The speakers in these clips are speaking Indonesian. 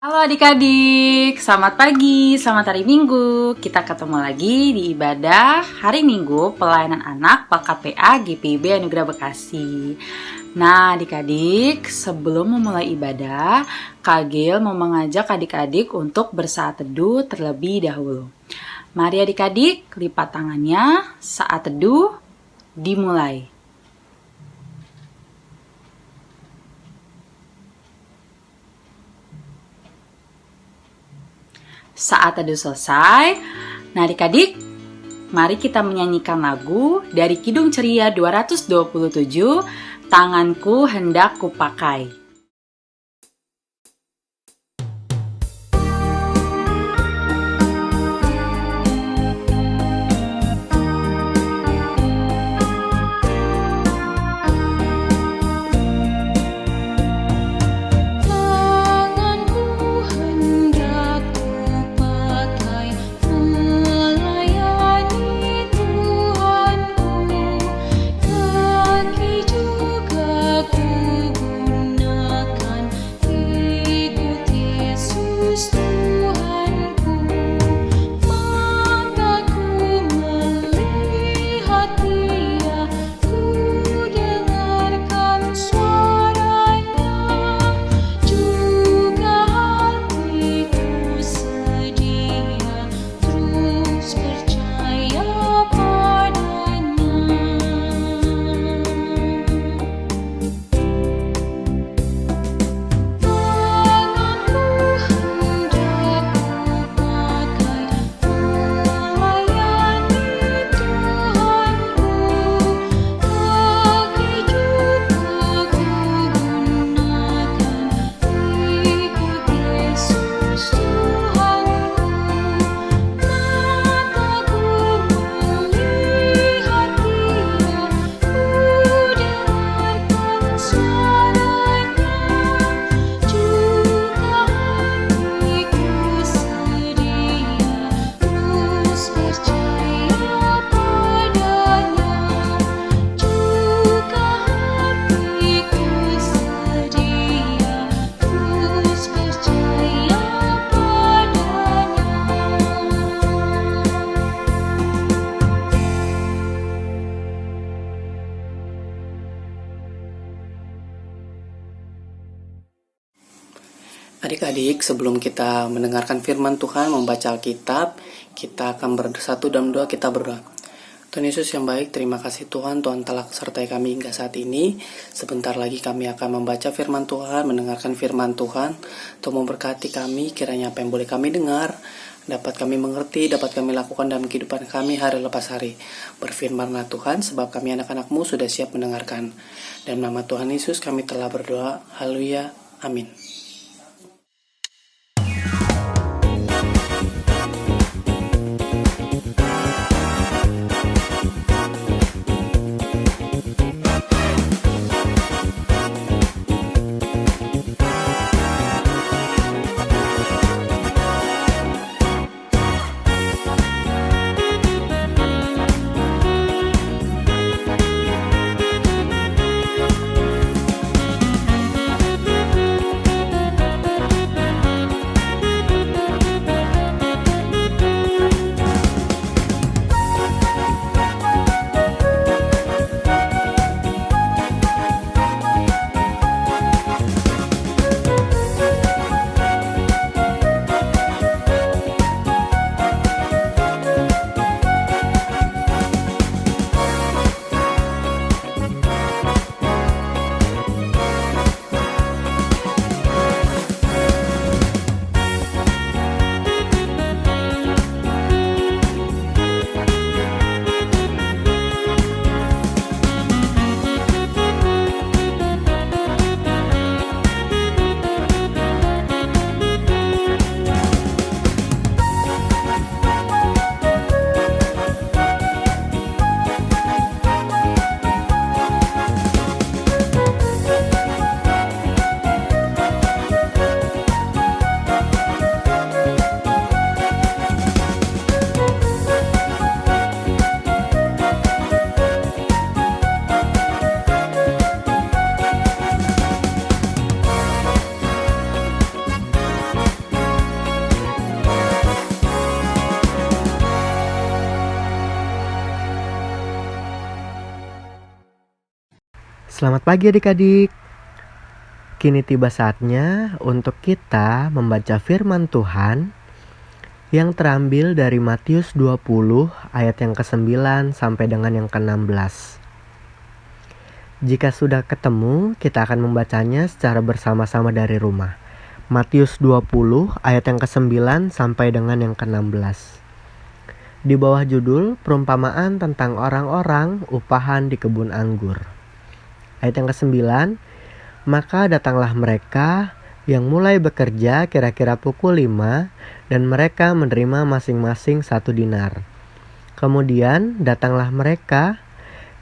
Halo adik-adik, selamat pagi, selamat hari Minggu. Kita ketemu lagi di ibadah hari Minggu pelayanan anak PKPA GPIB Anugerah Bekasi. Nah adik-adik, sebelum memulai ibadah, Kak Gil mau mengajak adik-adik untuk bersaat teduh terlebih dahulu. Mari adik-adik, lipat tangannya, saat teduh dimulai. Saat teduh selesai, nah adik-adik, mari kita menyanyikan lagu dari Kidung Ceria 227, Tanganku Hendak Kupakai. Adik-adik, sebelum kita mendengarkan firman Tuhan, membaca Alkitab, kita akan bersatu dalam doa, kita berdoa. Tuhan Yesus yang baik, terima kasih Tuhan telah sertai kami hingga saat ini. Sebentar lagi kami akan membaca firman Tuhan, mendengarkan firman Tuhan, untuk memberkati kami, kiranya apa yang boleh kami dengar, dapat kami mengerti, dapat kami lakukan dalam kehidupan kami hari lepas hari. Berfirmanlah Tuhan, sebab kami anak-anak-Mu sudah siap mendengarkan. Dalam nama Tuhan Yesus kami telah berdoa, haleluya, amin. Selamat pagi adik-adik. Kini tiba saatnya untuk kita membaca firman Tuhan yang terambil dari Matius 20 ayat yang ke-9 sampai dengan yang ke-16. Jika sudah ketemu, kita akan membacanya secara bersama-sama dari rumah. Matius 20 ayat yang ke-9 sampai dengan yang ke-16. Di bawah judul perumpamaan tentang orang-orang upahan di kebun anggur. Ayat yang ke-9, maka datanglah mereka yang mulai bekerja kira-kira pukul 5 dan mereka menerima masing-masing 1 dinar. Kemudian datanglah mereka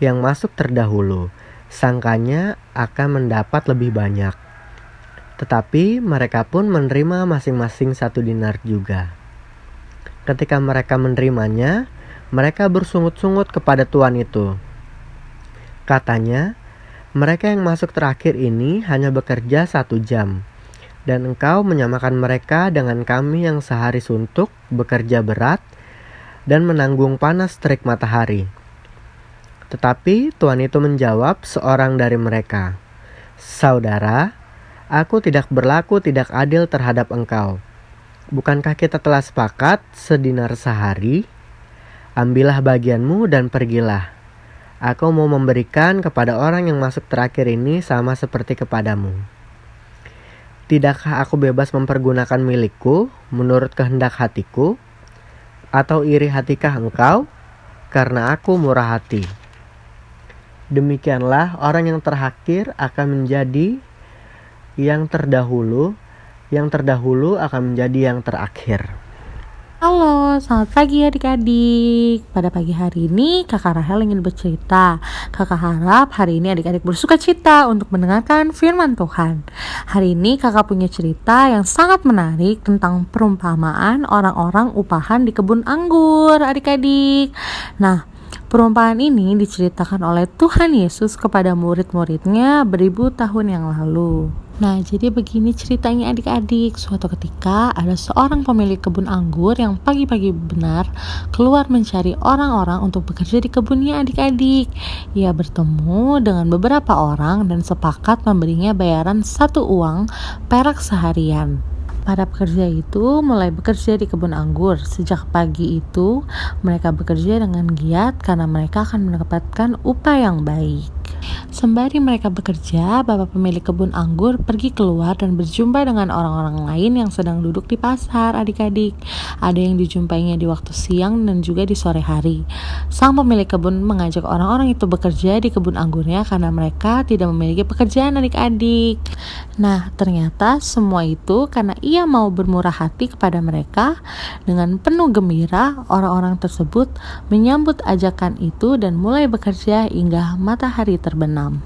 yang masuk terdahulu, sangkanya akan mendapat lebih banyak. Tetapi mereka pun menerima masing-masing 1 dinar juga. Ketika mereka menerimanya, mereka bersungut-sungut kepada tuan itu. Katanya, mereka yang masuk terakhir ini hanya bekerja 1 jam, dan engkau menyamakan mereka dengan kami yang sehari suntuk, bekerja berat, dan menanggung panas terik matahari. Tetapi tuan itu menjawab seorang dari mereka, "Saudara, aku tidak berlaku tidak adil terhadap engkau. Bukankah kita telah sepakat sedinar sehari? Ambillah bagianmu dan pergilah. Aku mau memberikan kepada orang yang masuk terakhir ini sama seperti kepadamu. Tidakkah aku bebas mempergunakan milikku menurut kehendak hatiku? Atau iri hatikah engkau? Karena aku murah hati." Demikianlah orang yang terakhir akan menjadi yang terdahulu akan menjadi yang terakhir. Halo, selamat pagi adik-adik. Pada pagi hari ini Kakak Rahel ingin bercerita. Kakak harap hari ini adik-adik bersuka cita untuk mendengarkan firman Tuhan. Hari ini kakak punya cerita yang sangat menarik tentang perumpamaan orang-orang upahan di kebun anggur adik-adik. Nah, perumpamaan ini diceritakan oleh Tuhan Yesus kepada murid-muridnya beribu tahun yang lalu. Nah, jadi begini ceritanya adik-adik. Suatu ketika ada seorang pemilik kebun anggur yang pagi-pagi benar keluar mencari orang-orang untuk bekerja di kebunnya adik-adik. Ia bertemu dengan beberapa orang dan sepakat memberinya bayaran 1 uang perak seharian. Para pekerja itu mulai bekerja di kebun anggur. Sejak pagi itu, mereka bekerja dengan giat karena mereka akan mendapatkan upah yang baik. Sembari mereka bekerja, bapak pemilik kebun anggur pergi keluar dan berjumpa dengan orang-orang lain yang sedang duduk di pasar adik-adik. Ada yang dijumpainya di waktu siang dan juga di sore hari. Sang pemilik kebun mengajak orang-orang itu bekerja di kebun anggurnya karena mereka tidak memiliki pekerjaan adik-adik. Nah, ternyata semua itu karena ia mau bermurah hati kepada mereka. Dengan penuh gembira, orang-orang tersebut menyambut ajakan itu dan mulai bekerja hingga matahari terbenam.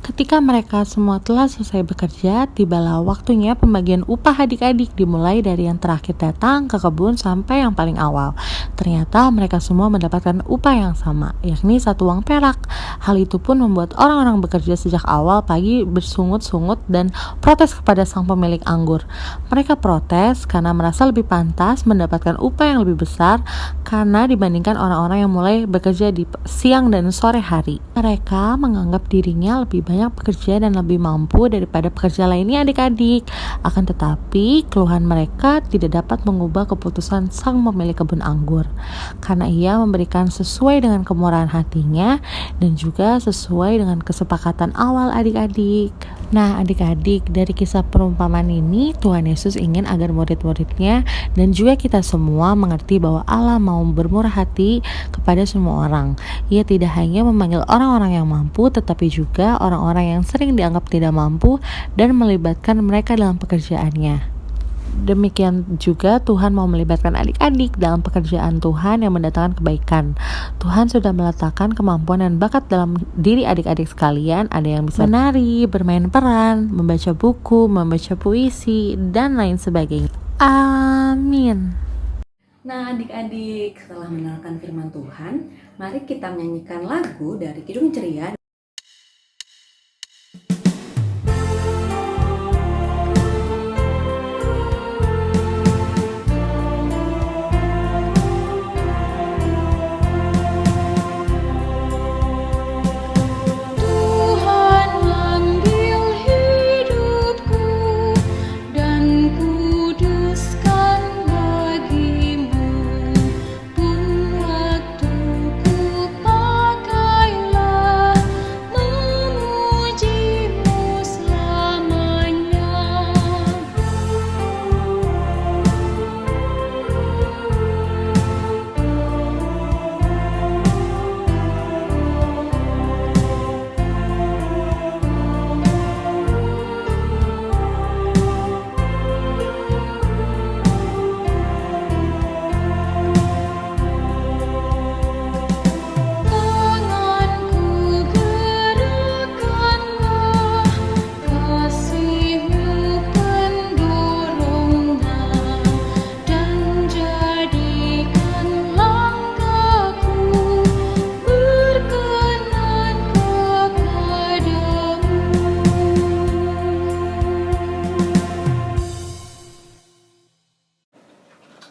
Ketika mereka semua telah selesai bekerja, tibalah waktunya pembagian upah adik-adik, dimulai dari yang terakhir datang ke kebun sampai yang paling awal. Ternyata mereka semua mendapatkan upah yang sama, yakni 1 uang perak. Hal itu pun membuat orang-orang bekerja sejak awal pagi bersungut-sungut dan protes kepada sang pemilik anggur. Mereka protes karena merasa lebih pantas mendapatkan upah yang lebih besar karena dibandingkan orang-orang yang mulai bekerja di siang dan sore hari. Mereka menganggap dirinya lebih banyak bekerja dan lebih mampu daripada pekerja lainnya adik-adik. Akan tetapi keluhan mereka tidak dapat mengubah keputusan sang pemilik kebun anggur, karena ia memberikan sesuai dengan kemurahan hatinya dan juga sesuai dengan kesepakatan awal adik-adik. Nah adik-adik, dari kisah perumpamaan ini Tuhan Yesus ingin agar murid-muridnya dan juga kita semua mengerti bahwa Allah mau bermurah hati kepada semua orang. Ia tidak hanya memanggil orang-orang yang mampu, tetapi juga orang-orang yang sering dianggap tidak mampu dan melibatkan mereka dalam pekerjaannya. Demikian juga Tuhan mau melibatkan adik-adik dalam pekerjaan Tuhan yang mendatangkan kebaikan. Tuhan sudah meletakkan kemampuan dan bakat dalam diri adik-adik sekalian. Ada yang bisa menari, bermain peran, membaca buku, membaca puisi, dan lain sebagainya. Amin. Nah adik-adik, setelah mendengarkan firman Tuhan, mari kita menyanyikan lagu dari Kidung Ceria. Tuhan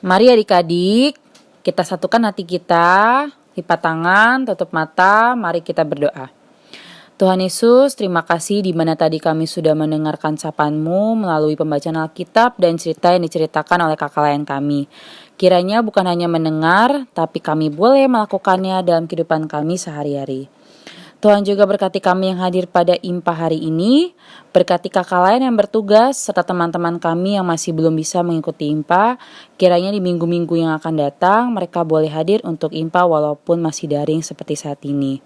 Mari adik-adik, kita satukan hati kita, lipat tangan, tutup mata, mari kita berdoa. Tuhan Yesus, terima kasih di mana tadi kami sudah mendengarkan sapaan-Mu melalui pembacaan Alkitab dan cerita yang diceritakan oleh kakak lain kami. Kiranya bukan hanya mendengar, tapi kami boleh melakukannya dalam kehidupan kami sehari-hari. Tuhan juga berkati kami yang hadir pada IMPA hari ini, berkati kakak lain yang bertugas, serta teman-teman kami yang masih belum bisa mengikuti IMPA. Kiranya di minggu-minggu yang akan datang, mereka boleh hadir untuk IMPA walaupun masih daring seperti saat ini.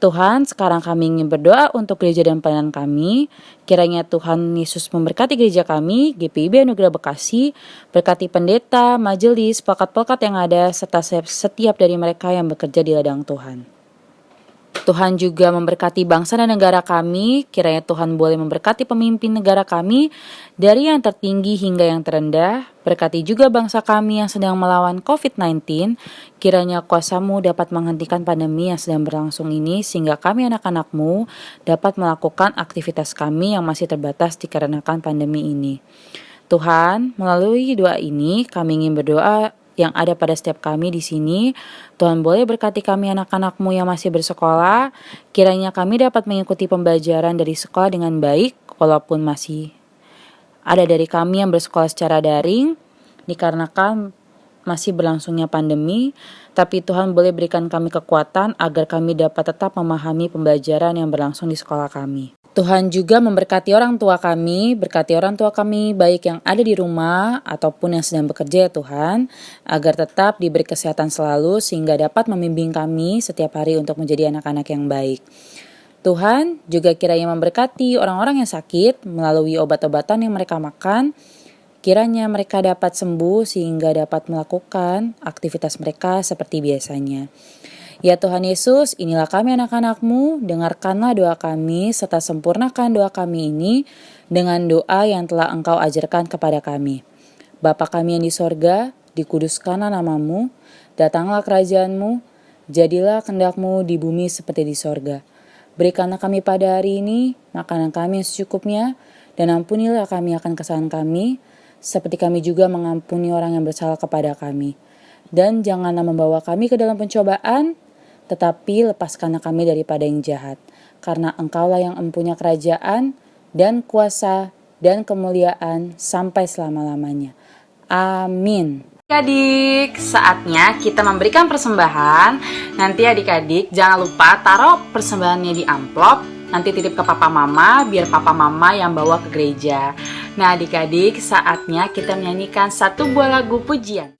Tuhan, sekarang kami ingin berdoa untuk gereja dan pelayanan kami. Kiranya Tuhan Yesus memberkati gereja kami, GPIB Anugerah Bekasi, berkati pendeta, majelis, pelekat-pelekat yang ada, serta setiap dari mereka yang bekerja di ladang Tuhan. Tuhan juga memberkati bangsa dan negara kami. Kiranya Tuhan boleh memberkati pemimpin negara kami dari yang tertinggi hingga yang terendah. Berkati juga bangsa kami yang sedang melawan COVID-19. Kiranya kuasa-Mu dapat menghentikan pandemi yang sedang berlangsung ini, sehingga kami anak-anak-Mu dapat melakukan aktivitas kami yang masih terbatas dikarenakan pandemi ini. Tuhan, melalui doa ini kami ingin berdoa yang ada pada setiap kami di sini. Tuhan boleh berkati kami anak-anak-Mu yang masih bersekolah. Kiranya kami dapat mengikuti pembelajaran dari sekolah dengan baik, walaupun masih ada dari kami yang bersekolah secara daring, dikarenakan masih berlangsungnya pandemi. Tapi Tuhan boleh berikan kami kekuatan agar kami dapat tetap memahami pembelajaran yang berlangsung di sekolah kami. Tuhan juga memberkati orang tua kami, berkati orang tua kami baik yang ada di rumah ataupun yang sedang bekerja ya Tuhan, agar tetap diberi kesehatan selalu sehingga dapat membimbing kami setiap hari untuk menjadi anak-anak yang baik. Tuhan juga kiranya memberkati orang-orang yang sakit melalui obat-obatan yang mereka makan, kiranya mereka dapat sembuh sehingga dapat melakukan aktivitas mereka seperti biasanya. Ya Tuhan Yesus, inilah kami anak-anak-Mu, dengarkanlah doa kami serta sempurnakan doa kami ini dengan doa yang telah Engkau ajarkan kepada kami. Bapa kami yang di sorga, dikuduskanlah nama-Mu, datanglah kerajaan-Mu, jadilah kehendak-Mu di bumi seperti di sorga. Berikanlah kami pada hari ini makanan kami yang secukupnya, dan ampunilah kami akan kesalahan kami, seperti kami juga mengampuni orang yang bersalah kepada kami. Dan janganlah membawa kami ke dalam pencobaan, tetapi lepaskanlah kami daripada yang jahat. Karena Engkaulah yang mempunyai kerajaan dan kuasa dan kemuliaan sampai selama-lamanya. Amin. Adik-adik, saatnya kita memberikan persembahan. Nanti adik-adik jangan lupa taruh persembahannya di amplop. Nanti titip ke papa mama, biar papa mama yang bawa ke gereja. Nah adik-adik, saatnya kita menyanyikan satu buah lagu pujian.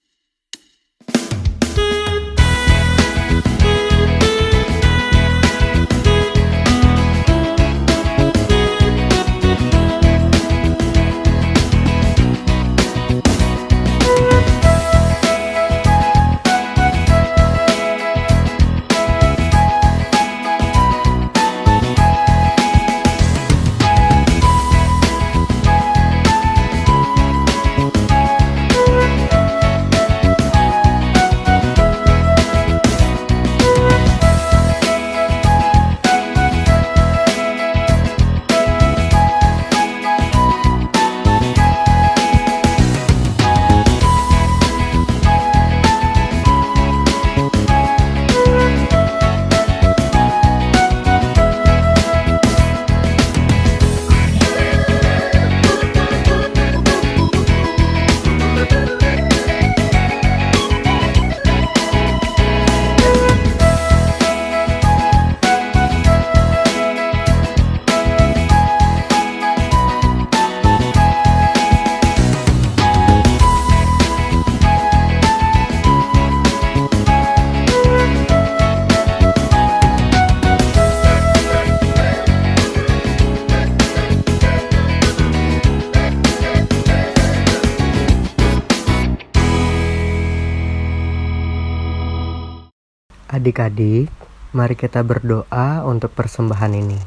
Adik-adik, mari kita berdoa untuk persembahan ini.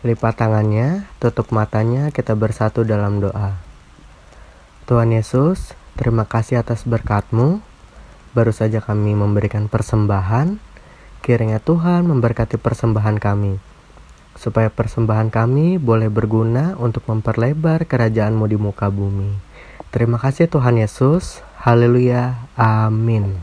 Lipat tangannya, tutup matanya, kita bersatu dalam doa. Tuhan Yesus, terima kasih atas berkat-Mu. Baru saja kami memberikan persembahan. Kiranya Tuhan memberkati persembahan kami, supaya persembahan kami boleh berguna untuk memperlebar kerajaan-Mu di muka bumi. Terima kasih Tuhan Yesus. Haleluya, amin.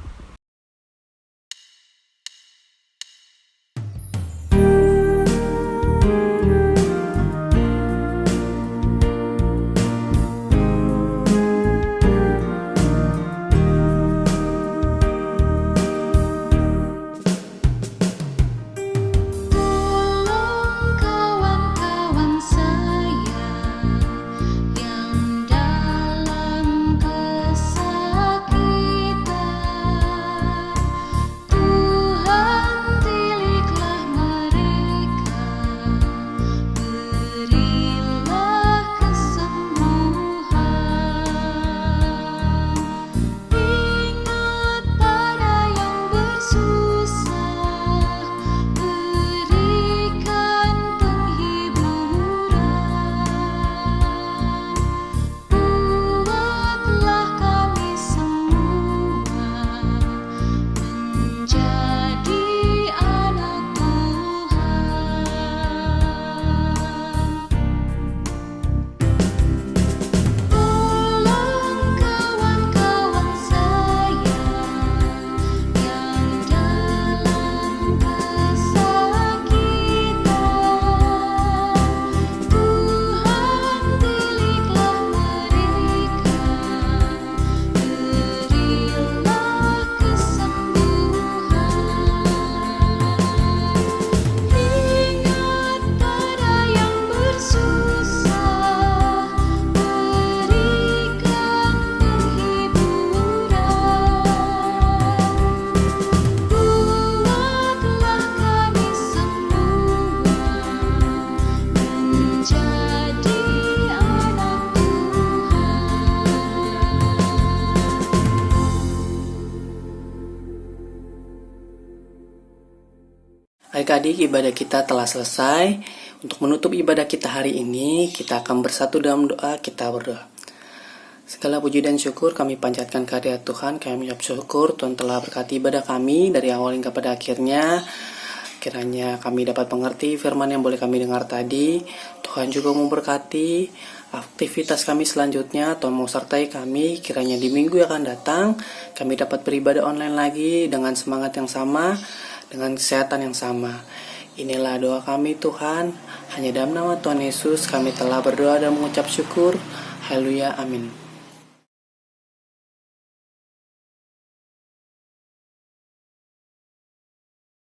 Tolong kawan-kawan saya yang dalam kesakitan, Tuhan pilihlah mereka, berilah kesembuhan. Ingat pada yang bersusah, berikan penghiburan. Buatlah kami semua menjadi anak Tuhan. Tolong kawan-kawan saya yang dalam kesakitan, Tuhan pilihlah mereka, berilah kesembuhan. Ingat pada yang bersusah, berikan penghiburan. Buatlah kami semua menjadi anak Adik-adik, ibadah kita telah selesai. Untuk menutup ibadah kita hari ini, kita akan bersatu dalam doa. Kita berdoa. Segala puji dan syukur kami panjatkan kehadirat Tuhan. Kami mengucap syukur Tuhan telah berkati ibadah kami dari awal hingga pada akhirnya. Kiranya kami dapat mengerti firman yang boleh kami dengar tadi. Tuhan juga memberkati aktivitas kami selanjutnya. Tuhan mau sertai kami. Kiranya di minggu yang akan datang kami dapat beribadah online lagi dengan semangat yang sama, dengan kesehatan yang sama. Inilah doa kami Tuhan. Hanya dalam nama Tuhan Yesus kami telah berdoa dan mengucap syukur. Haleluya, amin.